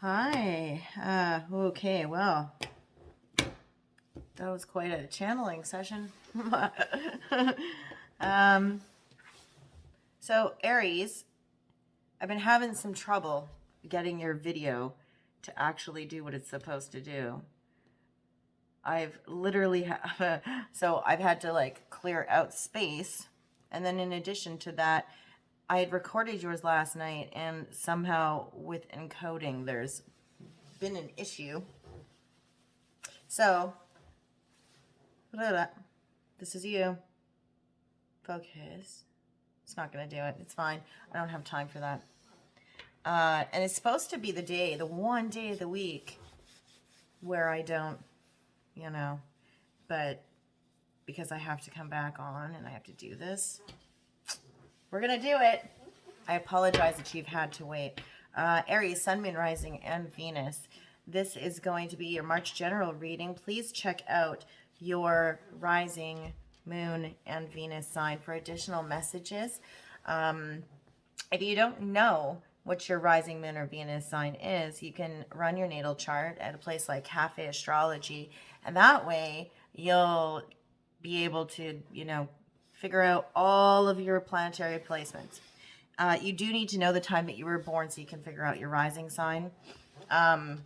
Hi. Okay, well, that was quite a channeling session. um, so, Aries, I've been having some trouble getting your video to actually do what it's supposed to do. I've literally, so I've had to like clear out space. And then in addition to that, I had recorded yours last night, and somehow with encoding, there's been an issue. So, this is you. Focus. It's not going to do it. It's fine. I don't have time for that. And it's supposed to be the one day of the week where I don't, but because I have to come back on and I have to do this, we're going to do it. I apologize that you've had to wait. Aries, Sun, Moon, Rising, and Venus. This is going to be your March general reading. Please check out your Rising, Moon, and Venus sign for additional messages. If you don't know what your Rising, Moon, or Venus sign is, you can run your natal chart at a place like Cafe Astrology, and that way you'll be able to, figure out all of your planetary placements. You do need to know the time that you were born so you can figure out your rising sign. I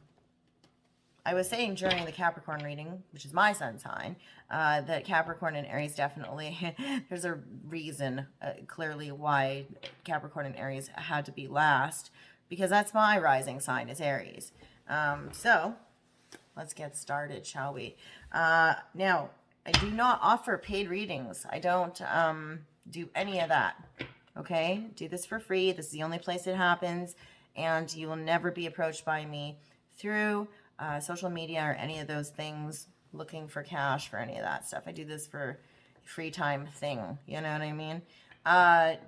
was saying during the Capricorn reading, which is my sun sign, that Capricorn and Aries definitely, there's a reason clearly why Capricorn and Aries had to be last, because that's my rising sign is Aries. So let's get started, shall we? Now, I do not offer paid readings. I don't do any of that. Okay? Do this for free. This is the only place it happens, and you will never be approached by me through social media or any of those things looking for cash for any of that stuff. I do this for free time thing. You know what I mean? I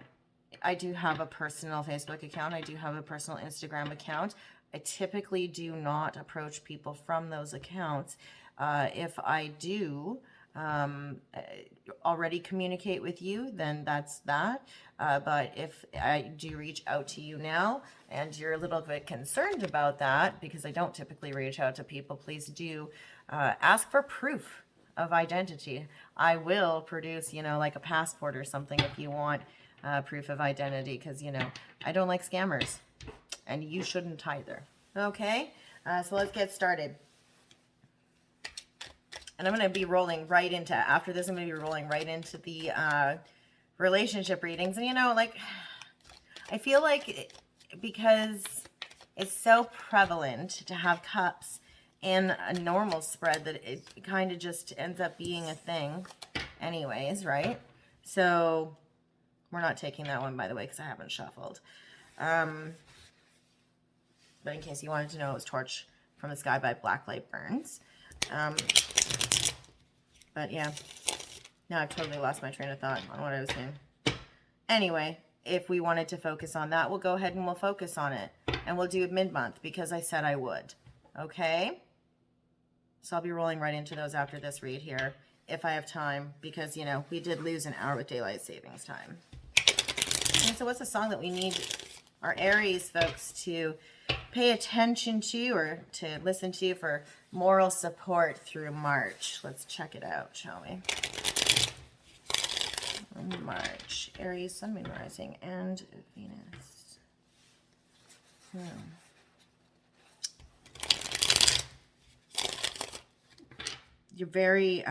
do have a personal Facebook account. I do have a personal Instagram account. I typically do not approach people from those accounts. If I do already communicate with you, then that's that. But if I do reach out to you now and you're a little bit concerned about that, because I don't typically reach out to people, please do ask for proof of identity. I will produce, like a passport or something if you want proof of identity, because, I don't like scammers, and you shouldn't either. Okay, so let's get started. And I'm going to be rolling right into, after this, I'm going to be rolling right into the relationship readings. And, I feel like because it's so prevalent to have cups in a normal spread that it kind of just ends up being a thing anyways, right? So we're not taking that one, by the way, because I haven't shuffled. But in case you wanted to know, it was Torch from the Sky by Blacklight Burns. But yeah, now I've totally lost my train of thought on what I was saying. Anyway, if we wanted to focus on that, we'll go ahead and we'll focus on it. And we'll do it mid-month because I said I would. Okay? So I'll be rolling right into those after this read here, if I have time, because, we did lose an hour with daylight savings time. And so what's a song that we need our Aries folks to pay attention to or to listen to for moral support through March? Let's check it out, shall we? March, Aries, Sun, Moon, Rising, and Venus. You're very,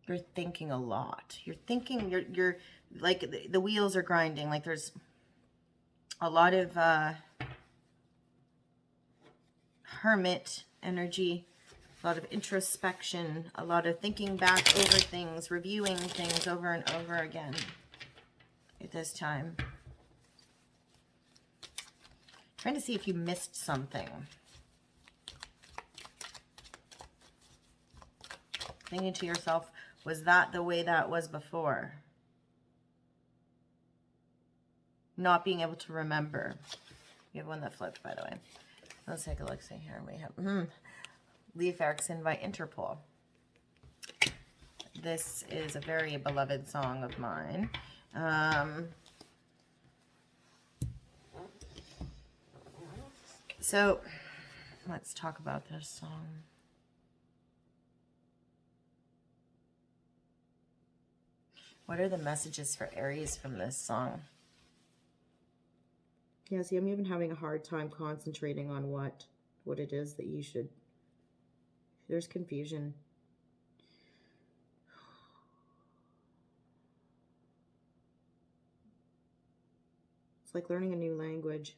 you're thinking a lot. You're thinking, you're like the wheels are grinding. Like there's a lot of hermit energy, a lot of introspection, a lot of thinking back over things, reviewing things over and over again at this time. Trying to see if you missed something. Thinking to yourself, was that the way that was before? Not being able to remember. You have one that flipped, by the way. Let's take a look. See here. We have Leif Erikson by Interpol. This is a very beloved song of mine. So let's talk about this song. What are the messages for Aries from this song? Yeah, see, I'm even having a hard time concentrating on what it is that you should. There's confusion. It's like learning a new language.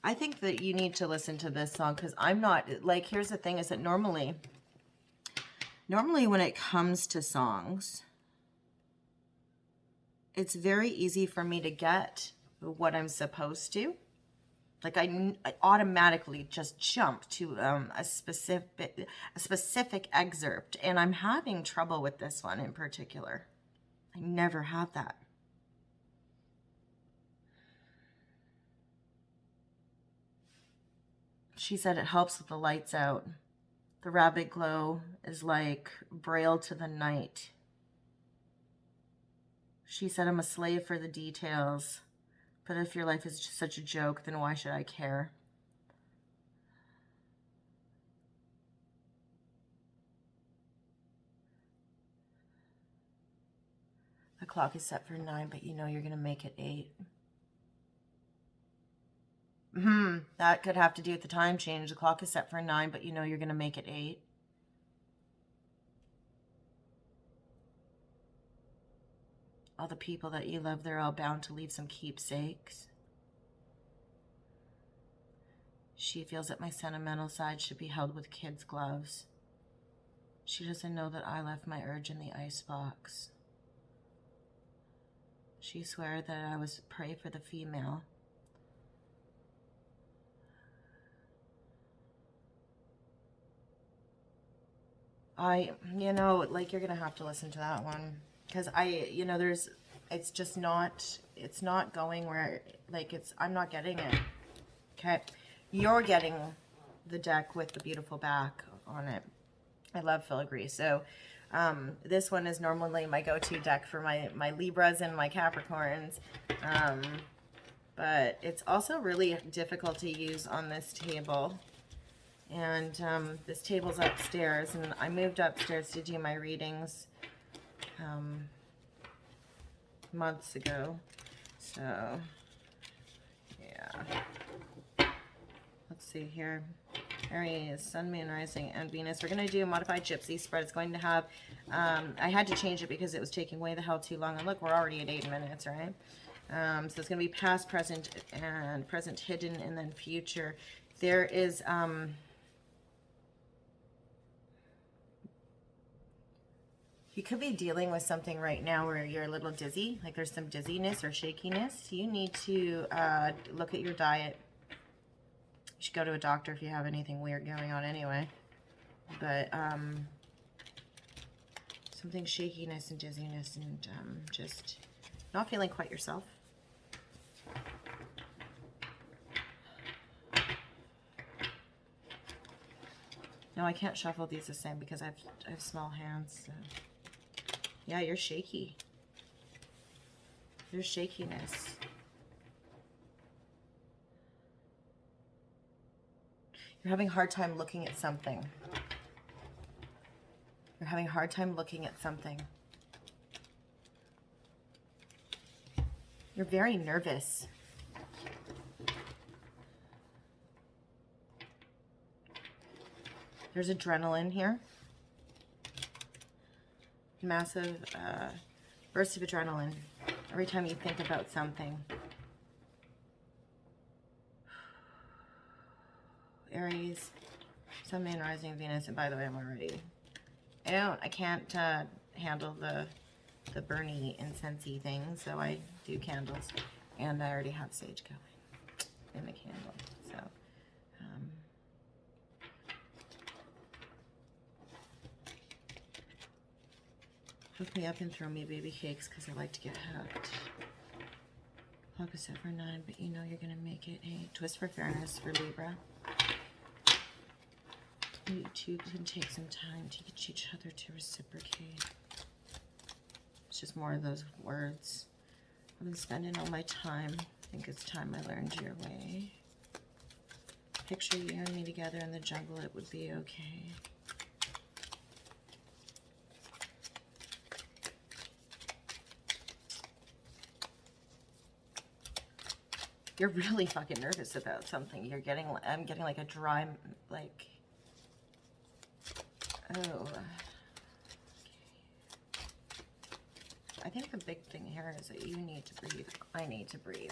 I think that you need to listen to this song because I'm not, like, here's the thing is that normally when it comes to songs, it's very easy for me to get what I'm supposed to. Like I automatically just jump to a specific excerpt, and I'm having trouble with this one in particular. I never have that. She said it helps with the lights out. The rabbit glow is like braille to the night. She said, I'm a slave for the details, but if your life is just such a joke, then why should I care? The clock is set for 9, but you know you're going to make it 8. That could have to do with the time change. The clock is set for 9, but you know you're going to make it 8. All the people that you love, they're all bound to leave some keepsakes. She feels that my sentimental side should be held with kids' gloves. She doesn't know that I left my urge in the icebox. She swears that I was prey for the female. Like, you're going to have to listen to that one. Because it's just not, it's not going where, like, I'm not getting it. Okay. You're getting the deck with the beautiful back on it. I love filigree. So, this one is normally my go-to deck for my Libras and my Capricorns. But it's also really difficult to use on this table. And this table's upstairs, and I moved upstairs to do my readings months ago. So, yeah. Let's see here. Aries, Sun, Moon, Rising, and Venus. We're going to do a modified Gypsy spread. It's going to have, I had to change it because it was taking way the hell too long. And look, we're already at 8 minutes, right? So it's going to be past, present, and present hidden, and then future. There is... you could be dealing with something right now where you're a little dizzy, like there's some dizziness or shakiness. You need to look at your diet. You should go to a doctor if you have anything weird going on anyway. But something shakiness and dizziness and just not feeling quite yourself. No, I can't shuffle these the same because I have small hands. So. Yeah, you're shaky. There's shakiness. You're having a hard time looking at something. You're having a hard time looking at something. You're very nervous. There's adrenaline here. Massive burst of adrenaline every time you think about something. Aries, Sun, Moon, Rising, Venus, and by the way, I can't handle the burny, incensey thing, so I do candles, and I already have sage going in the candle, so. Hook me up and throw me baby cakes because I like to get hooked. Opposite for 9, but you know you're going to make it. Hey, twist for fairness for Libra. You two can take some time to get each other to reciprocate. It's just more of those words. I've been spending all my time. I think it's time I learned your way. Picture you and me together in the jungle, it would be okay. You're really fucking nervous about something. You're getting, I'm getting like a dry, like, oh. Okay. I think the big thing here is that you need to breathe. I need to breathe.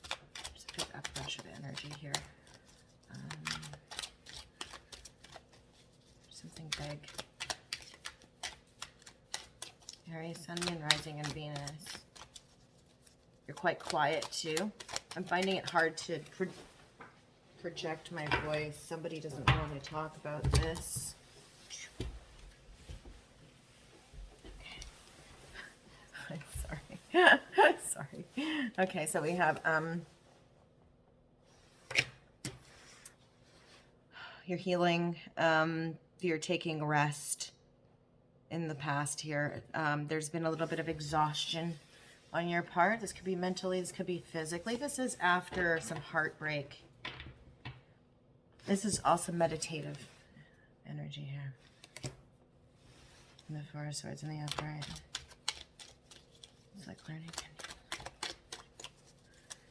There's a big uprush of energy here. Something big. Aries, Sun, Moon, Rising, and Venus. You're quite quiet too. I'm finding it hard to project my voice. Somebody doesn't normally talk about this. I'm sorry. Sorry. Okay, so we have you're healing. You're taking rest in the past here. There's been a little bit of exhaustion on your part. This could be mentally, this could be physically. This is after some heartbreak. This is also meditative energy here. And the Four of Swords in the upright. It's like learning.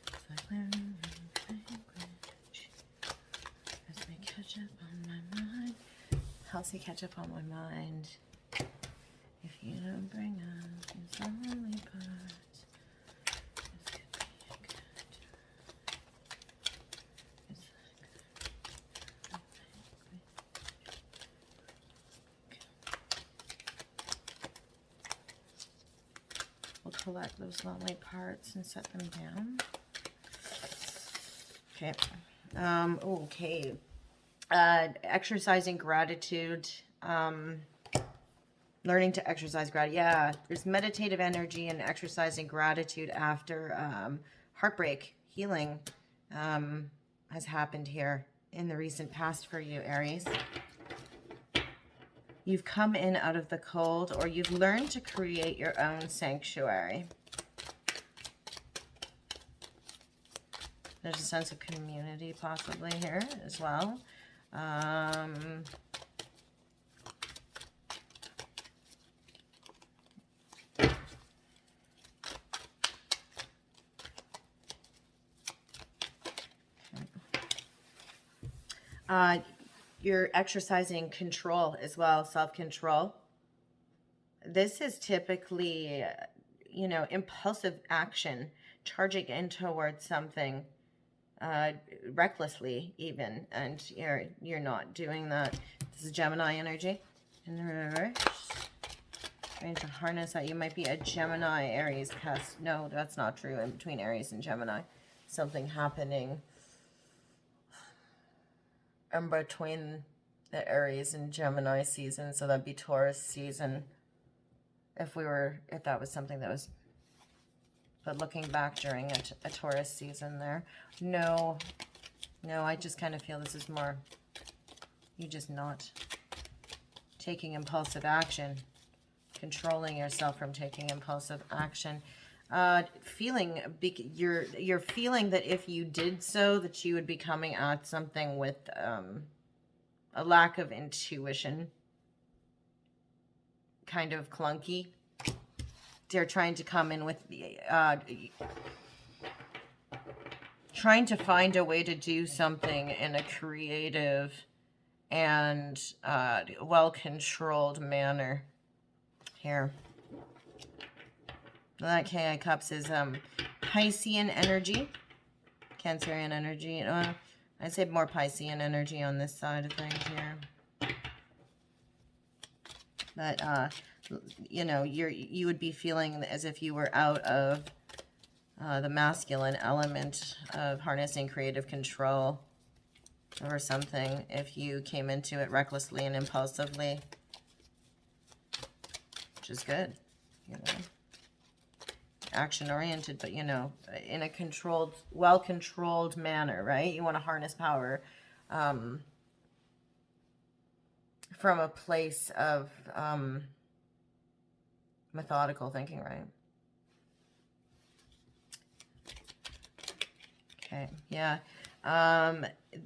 It's like learning language. As we catch up on my mind. Helps you catch up on my mind. If you don't bring up its only parts. We'll collect those lonely parts and set them down. Okay. Okay. Exercising gratitude. Learning to exercise gratitude. Yeah, there's meditative energy and exercising gratitude after heartbreak. Healing has happened here in the recent past for you, Aries. You've come in out of the cold, or you've learned to create your own sanctuary. There's a sense of community possibly here as well. You're exercising control as well, self-control. This is typically, you know, impulsive action, charging in towards something recklessly even, and you're not doing that. This is Gemini energy in the reverse. Trying to harness that. You might be a Gemini Aries cast. No, that's not true. In between Aries and Gemini, something happening in between the Aries and Gemini season, so that'd be Taurus season. If that was something that was, but looking back during a Taurus season there, no, I just kind of feel this is more you just not taking impulsive action, controlling yourself from taking impulsive action. You're feeling that if you did so, that you would be coming at something with a lack of intuition, kind of clunky. They're trying to come in with trying to find a way to do something in a creative and well-controlled manner here. That King of Cups is Piscean energy, Cancerian energy. I'd say more Piscean energy on this side of things here. But you know, you would be feeling as if you were out of the masculine element of harnessing creative control over something if you came into it recklessly and impulsively, which is good, you know. action oriented, but you know, in a controlled, well-controlled manner, right? You want to harness power from a place of methodical thinking, right? Okay, yeah.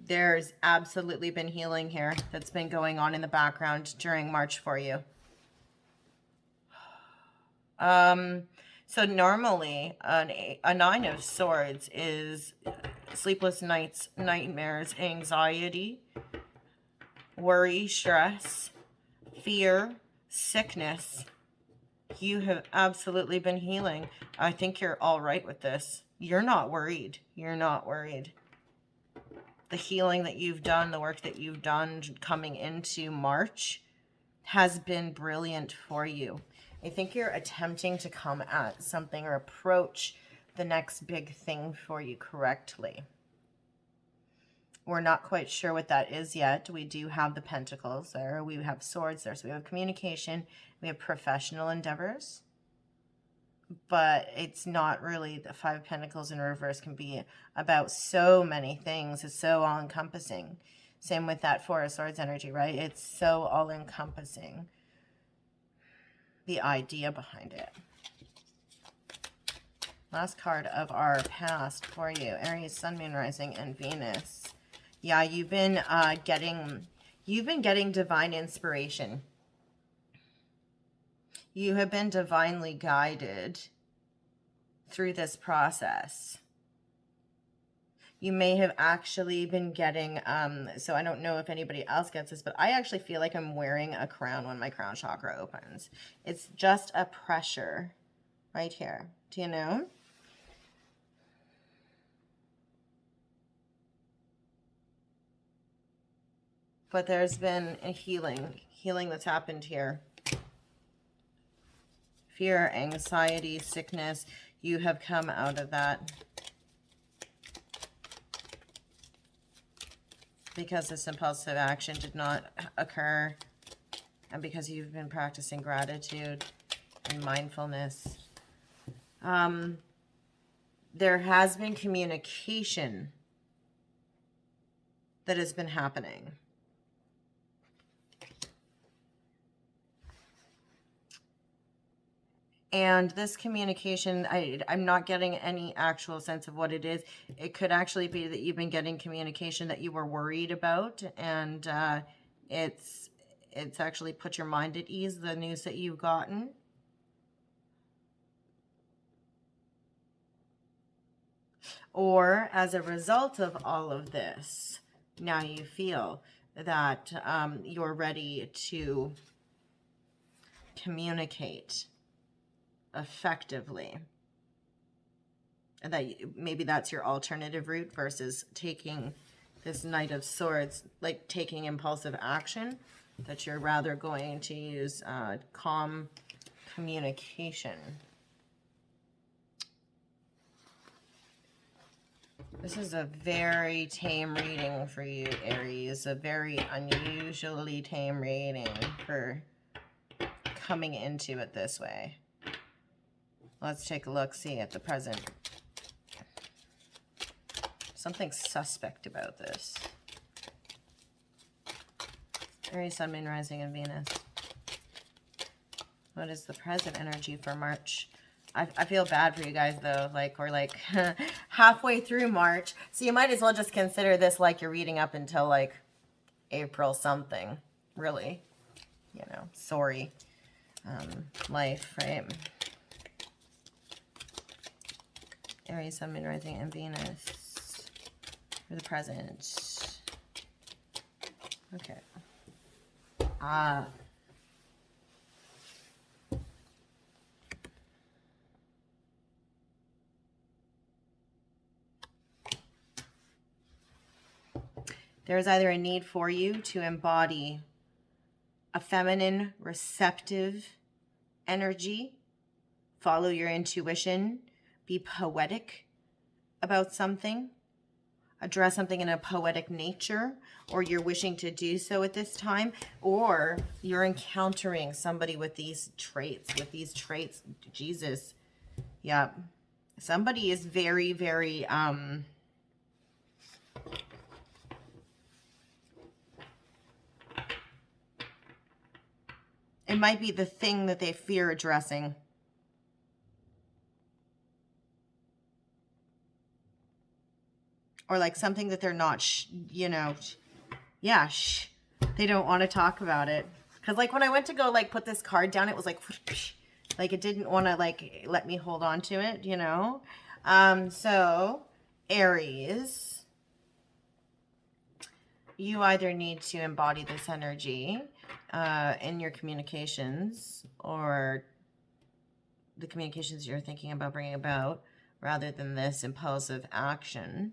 There's absolutely been healing here that's been going on in the background during March for you. So normally a Nine of Swords is sleepless nights, nightmares, anxiety, worry, stress, fear, sickness. You have absolutely been healing. I think you're all right with this. You're not worried. You're not worried. The healing that you've done, the work that you've done coming into March has been brilliant for you. I think you're attempting to come at something or approach the next big thing for you correctly. We're not quite sure what that is yet. We do have the Pentacles there. We have Swords there. So we have communication. We have professional endeavors. But it's not really, the Five of Pentacles in reverse can be about so many things. It's so all-encompassing. Same with that Four of Swords energy, right? It's so all-encompassing. The idea behind it. Last card of our past for you. Aries, Sun, Moon, Rising, and Venus. Yeah, you've been getting divine inspiration. You have been divinely guided through this process. You may have actually been getting, so I don't know if anybody else gets this, but I actually feel like I'm wearing a crown when my crown chakra opens. It's just a pressure right here. Do you know? But there's been a healing that's happened here. Fear, anxiety, sickness, you have come out of that. Because this impulsive action did not occur, and because you've been practicing gratitude and mindfulness. There has been communication that has been happening. And this communication, I'm not getting any actual sense of what it is. It could actually be that you've been getting communication that you were worried about, and it's actually put your mind at ease, the news that you've gotten. Or as a result of all of this, now you feel that you're ready to communicate effectively, and that maybe that's your alternative route versus taking this Knight of Swords, like taking impulsive action, that you're rather going to use calm communication. This is a very tame reading for you, Aries, a very unusually tame reading for coming into it this way. Let's take a look-see at the present. Something suspect about this. Aries, Sun, Moon, Rising, and Venus. What is the present energy for March? I feel bad for you guys, though. Like, we're like halfway through March. So you might as well just consider this like you're reading up until like April something. Really. You know, sorry. Life, right? Aries, Sun, Moon, Rising, and Venus for the present. Okay. There's either a need for you to embody a feminine, receptive energy, follow your intuition, be poetic about something, address something in a poetic nature, or you're wishing to do so at this time, or you're encountering somebody with these traits, Jesus, Yep. Somebody is very, very, it might be the thing that they fear addressing. Or like something that they're not, you know, yeah, they don't want to talk about it. Because like when I went to go like put this card down, it was like it didn't want to like let me hold on to it, you know. So Aries, you either need to embody this energy in your communications, or the communications you're thinking about bringing about, rather than this impulsive action.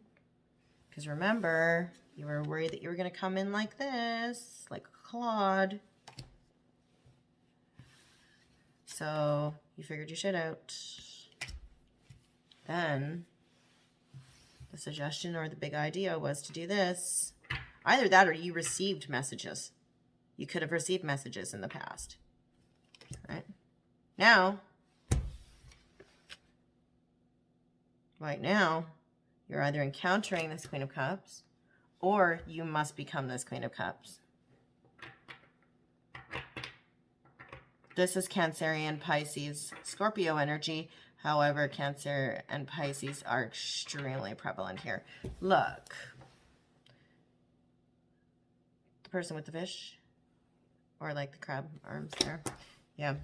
Because remember, you were worried that you were going to come in like this, like a clod. So you figured your shit out. Then the suggestion or the big idea was to do this. Either that or you received messages. You could have received messages in the past. Right? Now, right now, you're either encountering this Queen of Cups, or you must become this Queen of Cups. This is Cancerian, Pisces, Scorpio energy. However, Cancer and Pisces are extremely prevalent here. Look. The person with the fish. Or like the crab arms there. Yeah.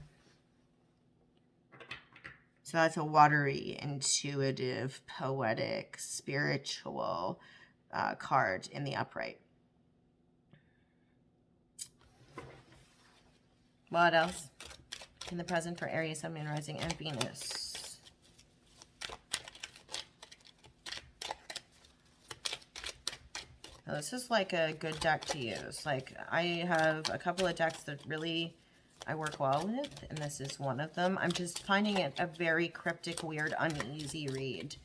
So that's a watery, intuitive, poetic, spiritual card in the upright. What else? In the present for Aries, Sun, Moon, Rising, and Venus. Now, this is like a good deck to use. Like, I have a couple of decks that really I work well with, and this is one of them. I'm just finding it a very cryptic, weird, uneasy read.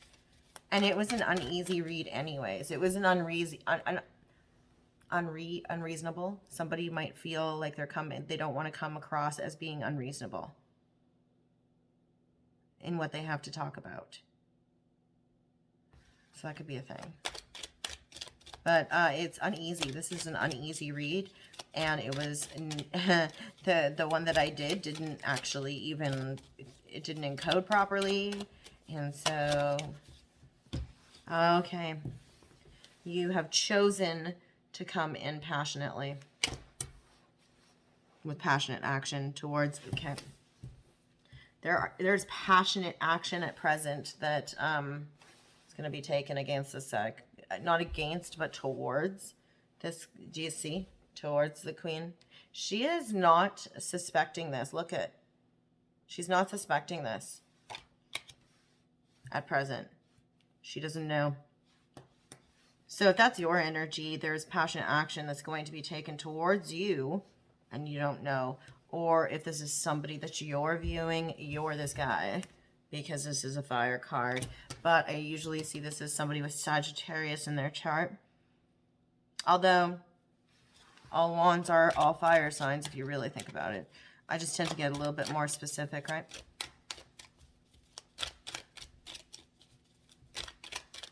And it was an uneasy read anyways. It was an unreasonable. Somebody might feel like they don't want to come across as being unreasonable in what they have to talk about. So that could be a thing. But it's uneasy. This is an uneasy read. And it was the one that I didn't actually even, it didn't encode properly. And so, okay. You have chosen to come in passionately, with passionate action towards, okay. There's passionate action at present that is going to be taken against this, not against, but towards this. Do you see? Towards the Queen. She is not suspecting this. Look at, she's not suspecting this at present. She doesn't know. So if that's your energy, there's passionate action that's going to be taken towards you and you don't know. Or if this is somebody that you're viewing, you're this guy, because this is a fire card. But I usually see this as somebody with Sagittarius in their chart. Although all wands are all fire signs if you really think about it. I just tend to get a little bit more specific, right?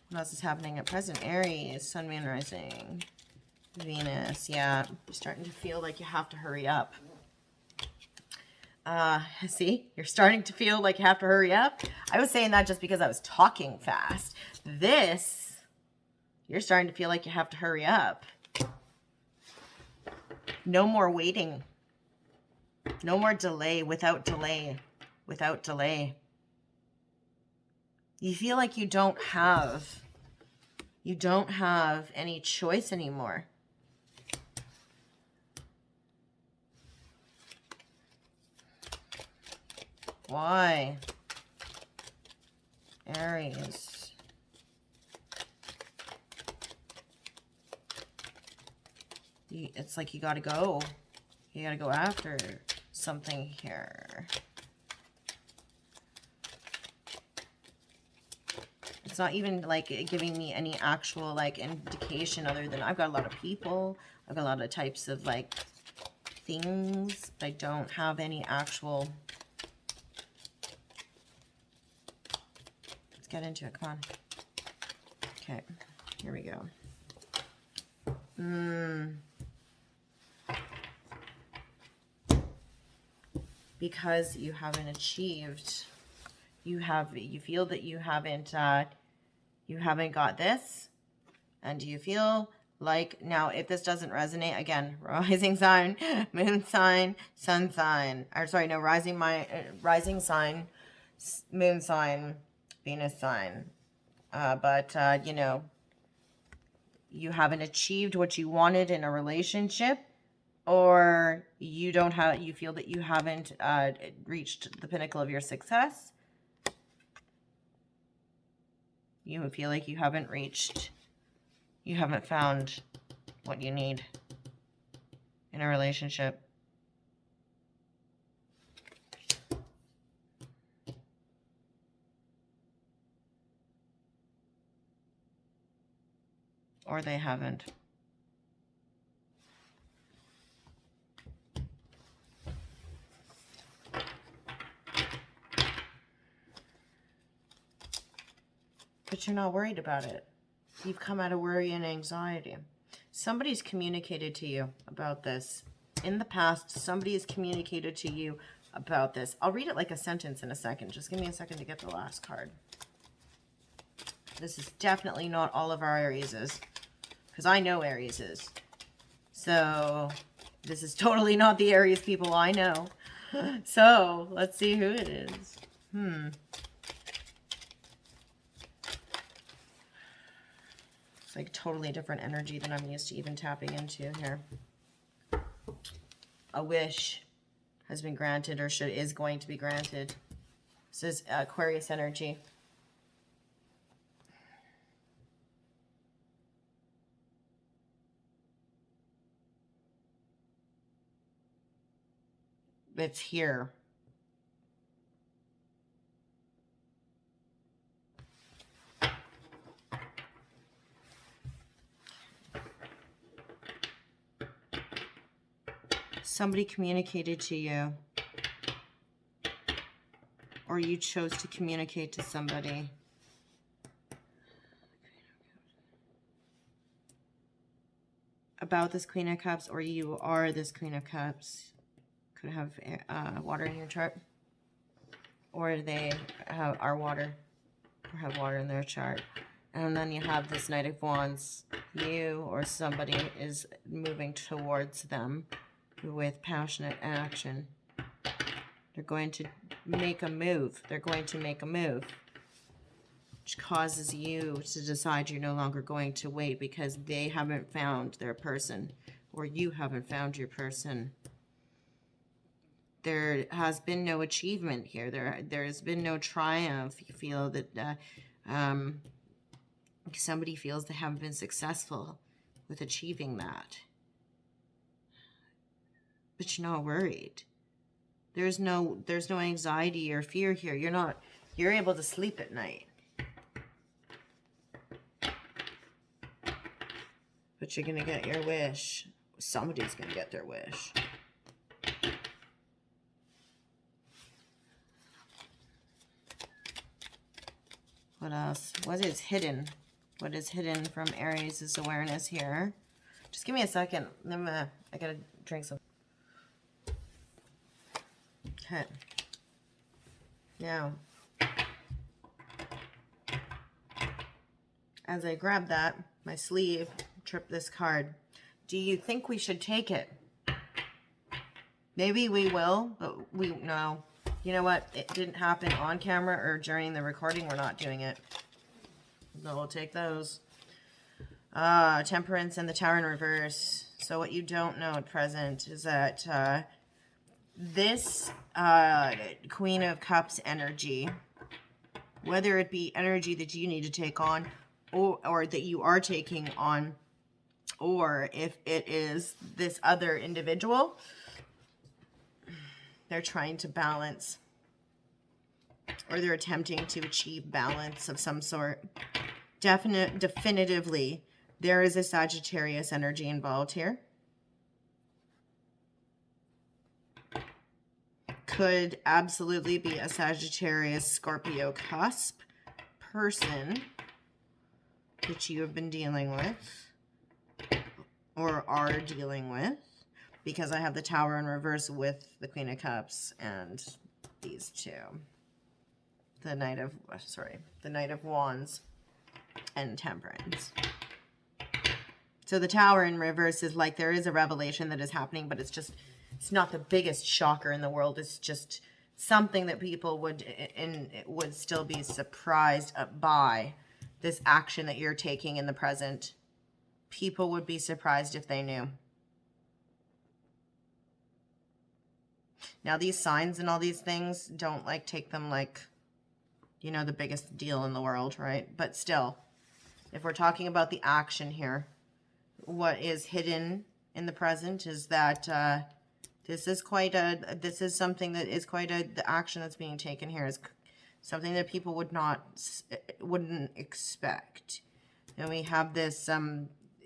What else is happening at present? Aries, Sun, Moon, Rising, Venus. Yeah, you're starting to feel like you have to hurry up. See, you're starting to feel like you have to hurry up. I was saying that just because I was talking fast. This, you're starting to feel like you have to hurry up. No more waiting. No more delay, without delay. Without delay. You feel like you don't have any choice anymore. Why? Aries. It's like you gotta go. You gotta go after something here. It's not even like giving me any actual like indication other than I've got a lot of people. I've got a lot of types of like things. But I don't have any actual get into it. Come on. Okay, here we go. Because you haven't achieved, you feel that you haven't got this, and you feel like, now if this doesn't resonate, again, rising sign, moon sign, sun sign, or sorry, no, rising sign, moon sign, Venus sign, but you know, you haven't achieved what you wanted in a relationship, or you feel that you haven't reached the pinnacle of your success. You feel like you haven't found what you need in a relationship. Or they haven't. But you're not worried about it. You've come out of worry and anxiety. Somebody's communicated to you about this. In the past, somebody has communicated to you about this. I'll read it like a sentence in a second. Just give me a second to get the last card. This is definitely not all of our Arieses, because I know Arieses. So this is totally not the Aries people I know. So let's see who it is. It's like totally different energy than I'm used to even tapping into here. A wish has been granted, or is going to be granted. This is Aquarius energy. It's here. Somebody communicated to you, or you chose to communicate to somebody. About this Queen of Cups, or you are this Queen of Cups. Could have water in your chart, or they are water, or have water in their chart. And then you have this Knight of Wands. You or somebody is moving towards them with passionate action. They're going to make a move. They're going to make a move, which causes you to decide you're no longer going to wait because they haven't found their person, or you haven't found your person. There has been no achievement here. There's been no triumph. You feel that somebody feels they haven't been successful with achieving that. But you're not worried. There's no anxiety or fear here. You're able to sleep at night. But you're gonna get your wish. Somebody's gonna get their wish. What else? What is hidden? What is hidden from Aries' awareness here? Just give me a second. I gotta drink some. Okay. Now, as I grab that, my sleeve, trip this card. Do you think we should take it? Maybe we will, but no. You know what? It didn't happen on camera or during the recording. We're not doing it. No, we'll take those. Temperance and the Tower in reverse. So what you don't know at present is that this Queen of Cups energy, whether it be energy that you need to take on or that you are taking on, or if it is this other individual, they're trying to balance, or they're attempting to achieve balance of some sort. Definitively, there is a Sagittarius energy involved here. Could absolutely be a Sagittarius Scorpio cusp. person that you have been dealing with or are dealing with, because I have the Tower in reverse with the Queen of Cups and these two. The Knight of Wands and Temperance. So the Tower in reverse is like there is a revelation that is happening, but it's not the biggest shocker in the world. It's just something that people would still be surprised by, this action that you're taking in the present. People would be surprised if they knew. Now these signs and all these things, don't like take them like, you know, the biggest deal in the world, right? But still, if we're talking about the action here, what is hidden in the present is that this is something that is the action that's being taken here is something that people wouldn't expect. And we have this,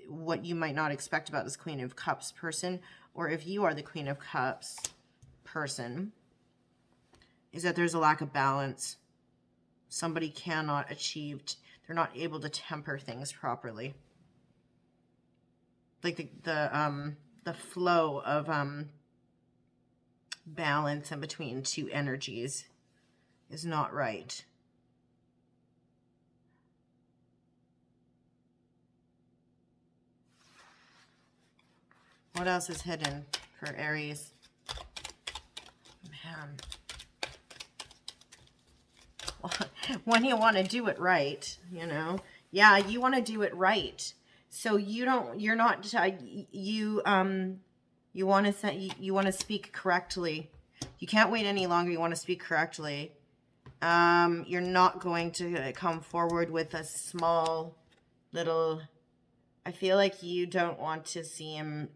what you might not expect about this Queen of Cups person, or if you are the Queen of Cups person, is that there's a lack of balance. Somebody cannot achieve, they're not able to temper things properly. Like the flow of balance in between two energies is not right. What else is hidden for Aries? Man. When you want to do it right, you know? Yeah, you want to do it right. So you want to speak correctly. You can't wait any longer. You want to speak correctly. You're not going to come forward with a small little, I feel like you don't want to see him,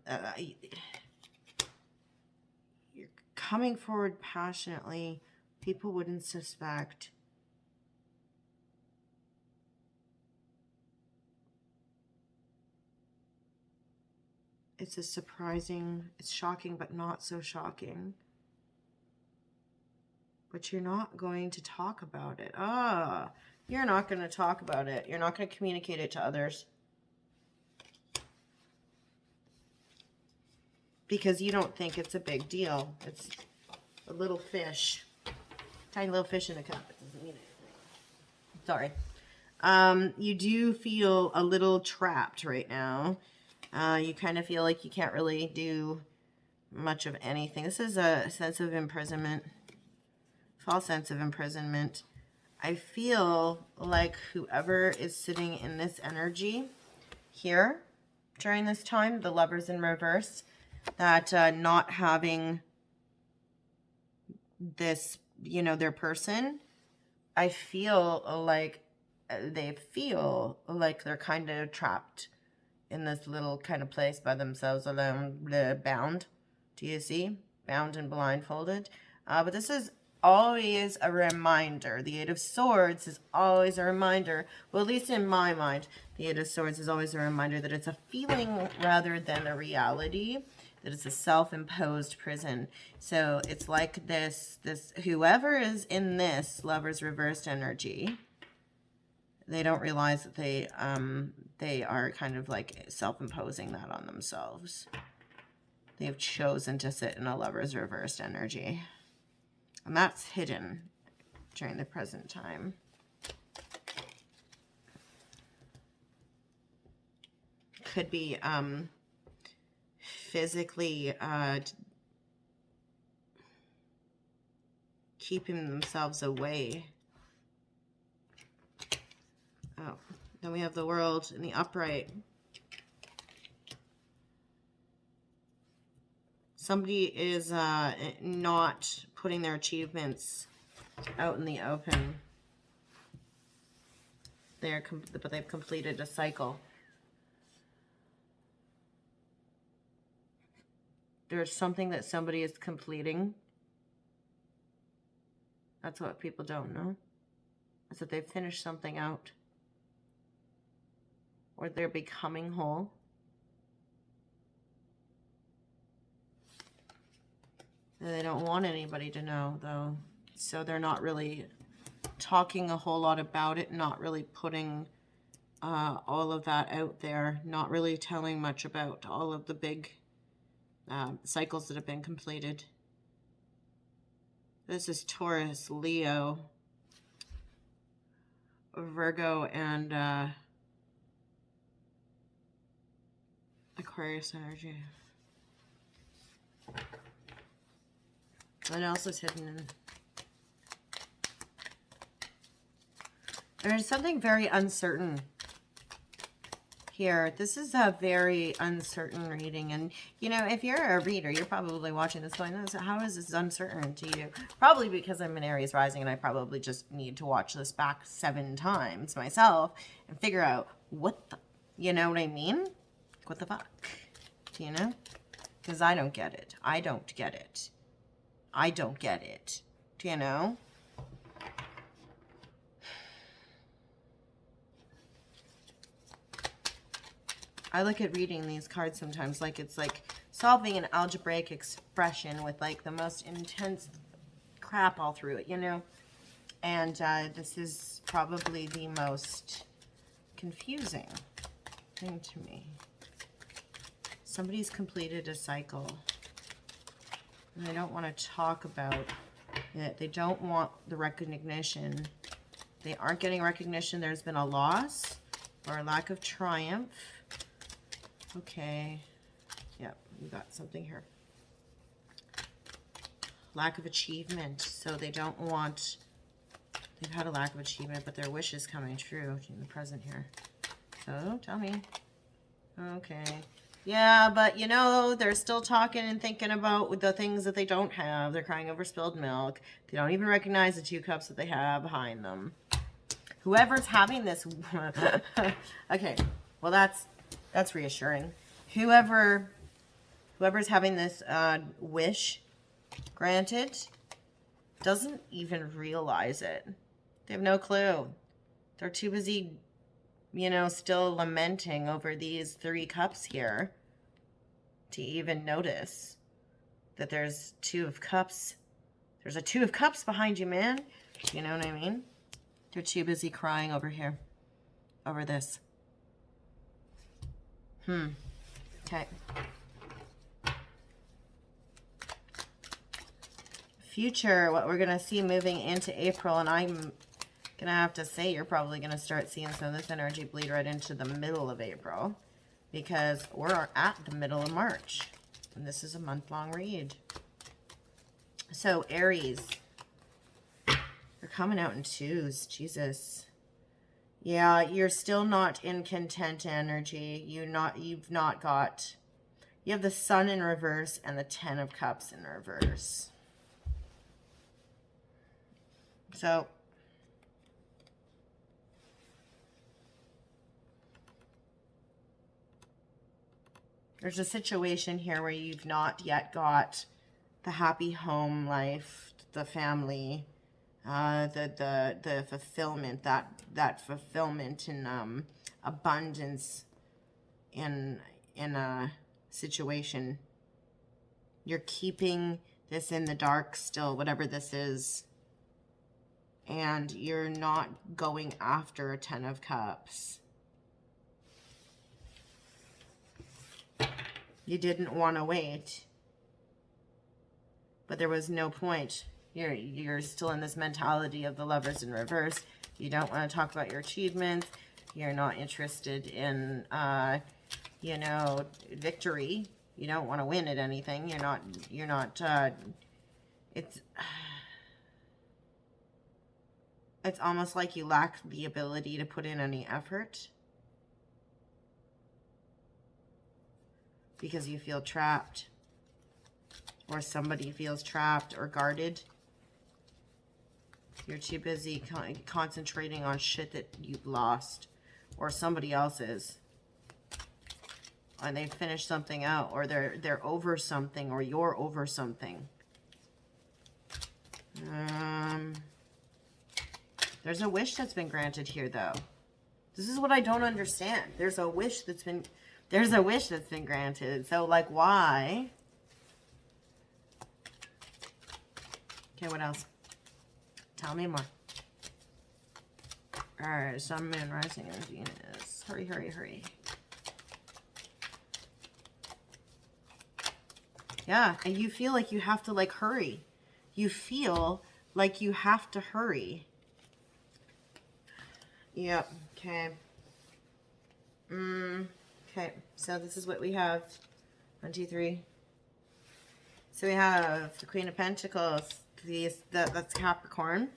you're coming forward passionately. People wouldn't suspect. It's it's shocking, but not so shocking. But you're not going to talk about it. You're not going to talk about it. You're not going to communicate it to others. Because you don't think it's a big deal. It's a little fish. Tiny little fish in a cup. It doesn't mean anything. Sorry. You do feel a little trapped right now. You kind of feel like you can't really do much of anything. This is a sense of imprisonment. False sense of imprisonment. I feel like whoever is sitting in this energy here during this time, the Lovers in reverse, that not having this, you know, their person, I feel like they're kind of trapped in this little kind of place by themselves, alone, bound. Do you see? Bound and blindfolded. But this is always a reminder. The Eight of Swords is always a reminder. Well, at least in my mind, the Eight of Swords is always a reminder that it's a feeling rather than a reality. That it's a self-imposed prison. So it's like this whoever is in this Lover's reversed energy, they don't realize that they are kind of like self-imposing that on themselves. They've chosen to sit in a Lover's reversed energy. And that's hidden during the present time. Could be physically keeping themselves away. Oh, then we have the World in the upright. Somebody is not putting their achievements out in the open. But they've completed a cycle. There's something that somebody is completing. That's what people don't know. Is that they've finished something out. Or they're becoming whole. And they don't want anybody to know, though. So they're not really talking a whole lot about it, not really putting all of that out there, not really telling much about all of the big cycles that have been completed. This is Taurus, Leo, Virgo, and Aquarius energy. What else is hidden in? There's something very uncertain here. This is a very uncertain reading. And, you know, if you're a reader, you're probably watching this going, how is this uncertain to you? Probably because I'm an Aries rising and I probably just need to watch this back 7 times myself and figure out what the, you know what I mean? What the fuck? Do you know? Because I don't get it. I don't get it. I don't get it. Do you know? I look at reading these cards sometimes like it's like solving an algebraic expression with like the most intense crap all through it, you know? And this is probably the most confusing thing to me. Somebody's completed a cycle and they don't want to talk about it. They don't want the recognition. They aren't getting recognition. There's been a loss or a lack of triumph. Okay. Yep, we got something here. Lack of achievement. So they don't want, they've had a lack of achievement, but their wish is coming true in the present here. So tell me. Okay. Yeah, but you know, they're still talking and thinking about the things that they don't have. They're crying over spilled milk. They don't even recognize the 2 cups that they have behind them. Whoever's having this, okay, well that's reassuring. Whoever's having this wish granted doesn't even realize it. They have no clue. They're too busy, you know, still lamenting over these 3 cups here to even notice that there's 2 of cups. There's a 2 of cups behind you, man. You know what I mean? They're too busy crying over here, over this. Okay. Future, what we're going to see moving into April, and I'm going to have to say you're probably going to start seeing some of this energy bleed right into the middle of April because we're at the middle of March, and this is a month-long read. So, Aries, they're coming out in 2s. Jesus. Yeah, you're still not in content energy. You have the Sun in reverse and the 10 of Cups in reverse. So, there's a situation here where you've not yet got the happy home life, the family, the fulfillment, that fulfillment and abundance in a situation. You're keeping this in the dark still, whatever this is, and you're not going after a 10 of Cups. You didn't want to wait, but there was no point. You're still in this mentality of the Lovers in reverse. You don't want to talk about your achievements. You're not interested in, you know, victory. You don't want to win at anything. You're not, it's almost like you lack the ability to put in any effort because you feel trapped, or somebody feels trapped or guarded. You're too busy concentrating on shit that you've lost, or somebody else is. And they finished something out, or they're over something, or you're over something. There's a wish that's been granted here, though. This is what I don't understand. There's a wish that's been granted. So, like, why? Okay, what else? Tell me more. All right, Sun, Moon, Rising, and Venus. Hurry, hurry, hurry. Yeah, and you feel like you have to, like, hurry. You feel like you have to hurry. Yep, okay. Okay, so this is what we have. 1, 2, 3. So we have the Queen of Pentacles. That's Capricorn.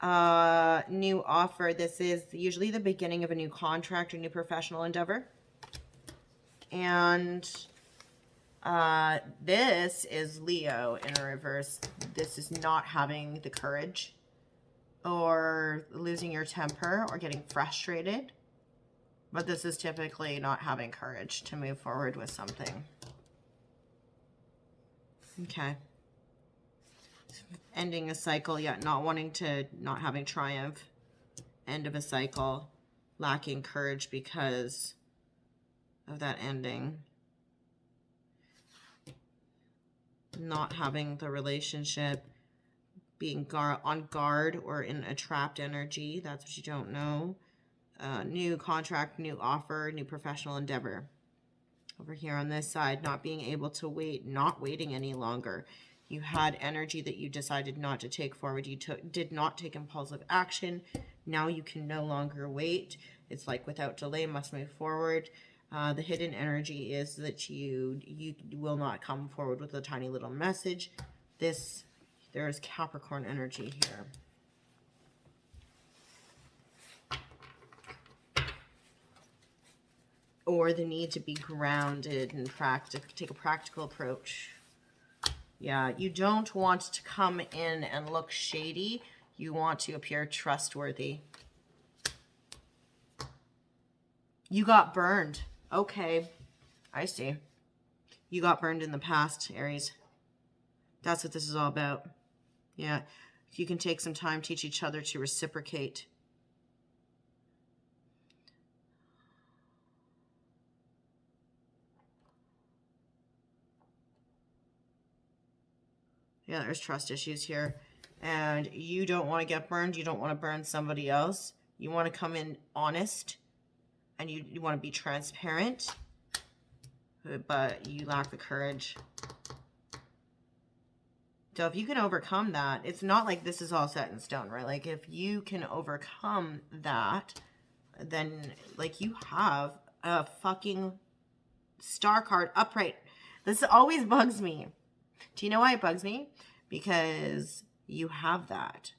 New offer. This is usually the beginning of a new contract or new professional endeavor. And this is Leo in reverse. This is not having the courage or losing your temper or getting frustrated. But this is typically not having courage to move forward with something. Okay. Ending a cycle, yet not wanting to, not having triumph. End of a cycle. Lacking courage because of that ending. Not having the relationship. Being on guard or in a trapped energy. That's what you don't know. New contract, new offer, new professional endeavor. Over here on this side, not being able to wait, not waiting any longer. You had energy that you decided not to take forward. You did not take impulsive action. Now you can no longer wait. It's like without delay, must move forward. The hidden energy is that you will not come forward with a tiny little message. There's Capricorn energy here. Or the need to be grounded and take a practical approach. Yeah, you don't want to come in and look shady. You want to appear trustworthy. You got burned. Okay, I see. You got burned in the past, Aries. That's what this is all about. Yeah, you can take some time, teach each other to reciprocate. Yeah, there's trust issues here. And you don't want to get burned. You don't want to burn somebody else. You want to come in honest. And you want to be transparent. But you lack the courage. So if you can overcome that, it's not like this is all set in stone, right? Like if you can overcome that, then like you have a fucking star card upright. This always bugs me. Do you know why it bugs me? Because you have that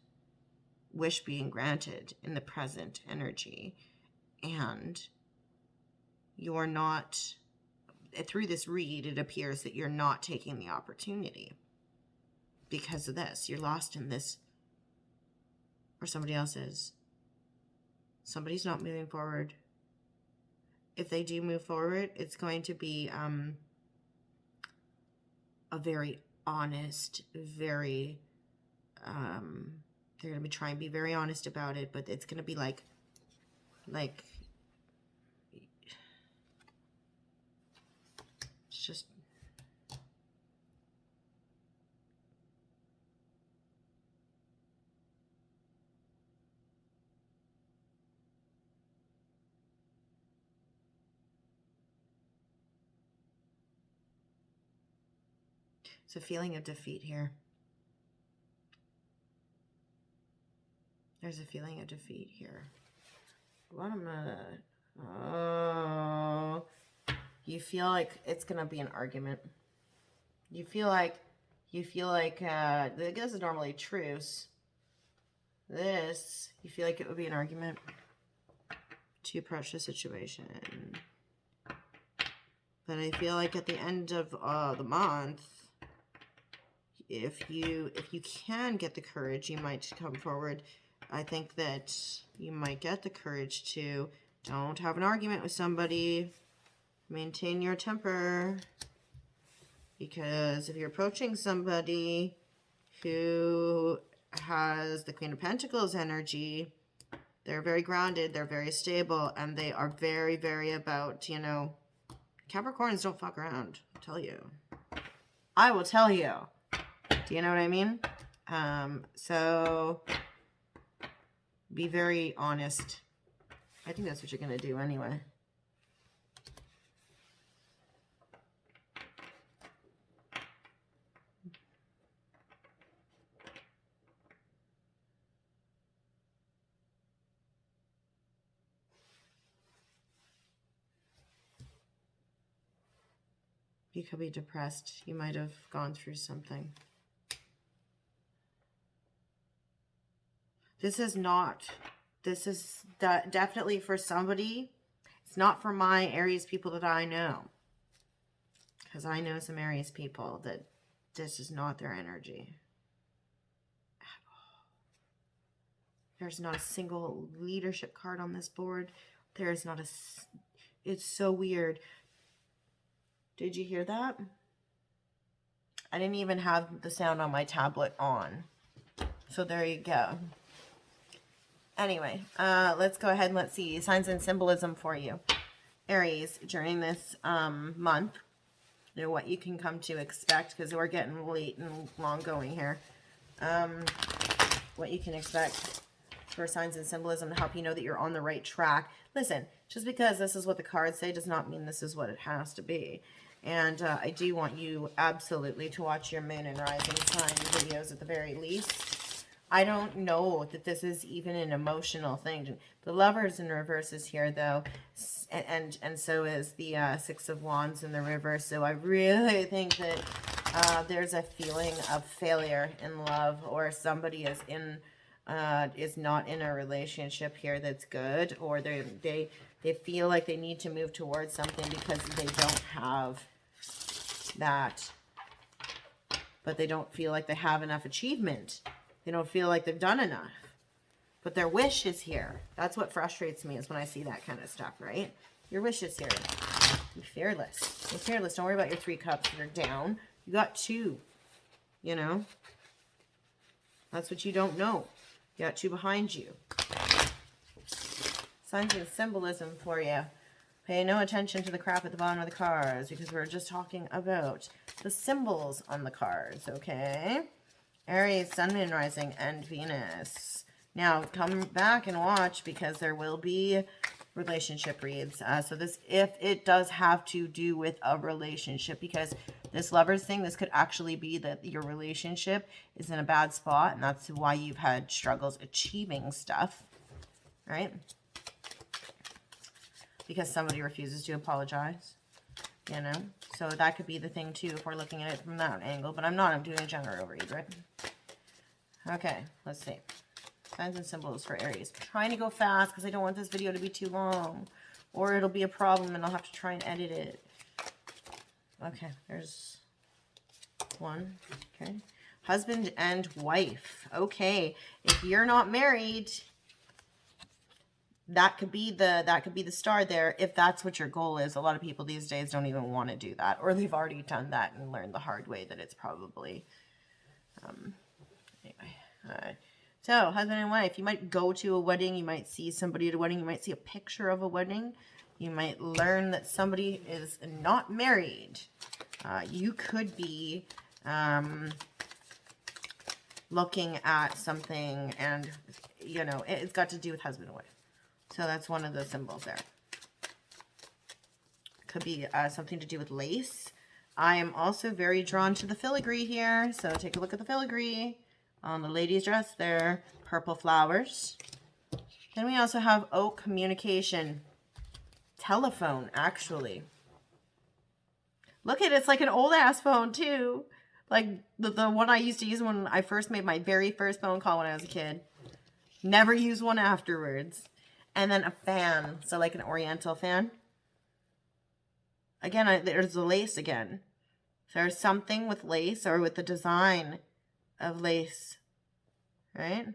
wish being granted in the present energy. And you're not, through this read, it appears that you're not taking the opportunity. Because of this. You're lost in this. Or somebody else is. Somebody's not moving forward. If they do move forward, it's going to be a very honest, very, they're going to be trying to be very honest about it, but it's going to be like, it's just, it's a feeling of defeat here. There's a feeling of defeat here. What am I? Oh, you feel like it's gonna be an argument. You feel like this is normally truce. This, you feel like it would be an argument to approach the situation. But I feel like at the end of the month, if you can get the courage, you might come forward. I think that you might get the courage to don't have an argument with somebody. Maintain your temper. Because if you're approaching somebody who has the Queen of Pentacles energy, they're very grounded, they're very stable, and they are very, very about, you know, Capricorns don't fuck around, I'll tell you. I will tell you. Do you know what I mean? So be very honest. I think that's what you're going to do anyway. You could be depressed. You might have gone through something. This is definitely for somebody. It's not for my Aries people that I know. Because I know some Aries people that this is not their energy at all. There's not a single leadership card on this board. There's not a... It's so weird. Did you hear that? I didn't even have the sound on my tablet on. So there you go. Anyway, let's go ahead and let's see signs and symbolism for you. Aries, during this month, you know what you can come to expect, because we're getting late and long going here. What you can expect for signs and symbolism to help you know that you're on the right track. Listen, just because this is what the cards say does not mean this is what it has to be. And I do want you absolutely to watch your moon and rising sign videos at the very least. I don't know that this is even an emotional thing. The Lovers in reverse is here, though, and so is the Six of Wands in the reverse. So I really think that there's a feeling of failure in love, or somebody is not in a relationship here that's good, or they feel like they need to move towards something because they don't have that, but they don't feel like they have enough achievement. They don't feel like they've done enough, but their wish is here. That's what frustrates me, is when I see that kind of stuff, right? Your wish is here. Be fearless. Be fearless. Don't worry about your 3 cups that are down. You got 2, you know? That's what you don't know. You got 2 behind you. Signs and symbolism for you. Pay no attention to the crap at the bottom of the cards, because we're just talking about the symbols on the cards, okay? Aries, Sun, Moon, Rising, and Venus. Now, come back and watch, because there will be relationship reads. So this, if it does have to do with a relationship, because this Lovers thing, this could actually be that your relationship is in a bad spot, and that's why you've had struggles achieving stuff, right? Because somebody refuses to apologize, you know? So that could be the thing, too, if we're looking at it from that angle. But I'm not. I'm doing a general read, right? Okay, let's see. Signs and symbols for Aries. I'm trying to go fast because I don't want this video to be too long, or it'll be a problem and I'll have to try and edit it. Okay, there's 1. Okay. Husband and wife. Okay, if you're not married, that could be the star there, if that's what your goal is. A lot of people these days don't even want to do that, or they've already done that and learned the hard way that it's probably anyway. So husband and wife, you might go to a wedding, you might see somebody at a wedding, you might see a picture of a wedding, you might learn that somebody is not married. You could be looking at something, and you know, it's got to do with husband and wife. So that's one of the symbols there. Could be something to do with lace. I am also very drawn to the filigree here. So take a look at the filigree on the lady's dress there. Purple flowers. Then we also have oak communication. Telephone, actually. Look at it. It's like an old ass phone too. Like the one I used to use when I first made my very first phone call when I was a kid. Never used one afterwards. And then a fan, so like an oriental fan. Again, there's the lace again. There's something with lace, or with the design of lace, right?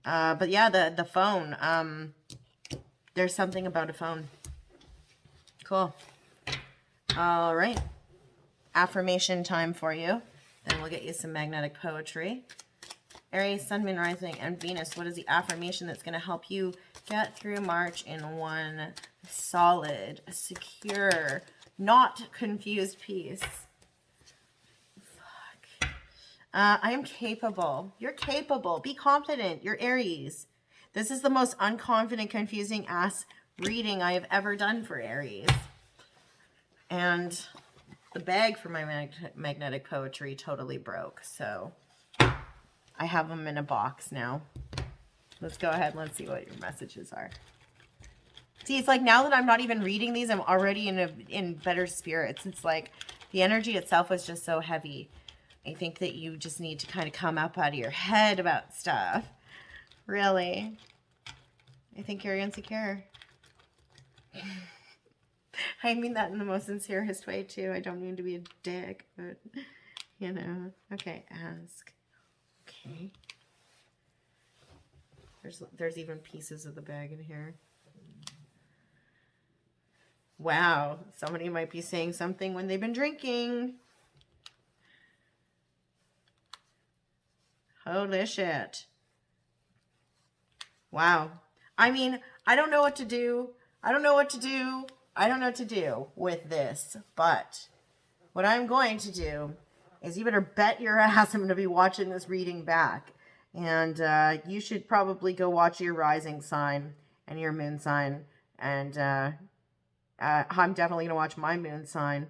But yeah, the phone. There's something about a phone. Cool. All right. Affirmation time for you. Then we'll get you some magnetic poetry. Aries, Sun, Moon, Rising, and Venus. What is the affirmation that's going to help you get through March in one solid, secure, not confused piece? Fuck. I am capable. You're capable. Be confident. You're Aries. This is the most unconfident, confusing ass reading I have ever done for Aries. And the bag for my magnetic poetry totally broke. So I have them in a box now. Let's go ahead and let's see what your messages are. See, it's like now that I'm not even reading these, I'm already in better spirits. It's like the energy itself was just so heavy. I think that you just need to kind of come up out of your head about stuff. Really. I think you're insecure. I mean that in the most sincerest way, too. I don't mean to be a dick, but, you know. Okay, ask. Okay. There's even pieces of the bag in here. Wow. Somebody might be saying something when they've been drinking. Holy shit. Wow. I mean, I don't know what to do. I don't know what to do. I don't know what to do with this. But what I'm going to do is you better bet your ass I'm going to be watching this reading back. And you should probably go watch your rising sign and your moon sign. And I'm definitely going to watch my moon sign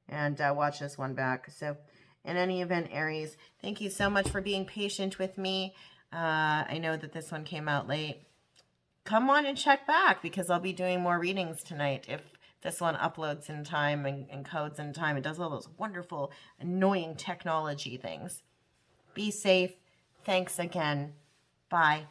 and watch this one back. So in any event, Aries, thank you so much for being patient with me. I know that this one came out late. Come on and check back because I'll be doing more readings tonight. If this one uploads in time and codes in time, it does all those wonderful, annoying technology things. Be safe. Thanks again. Bye.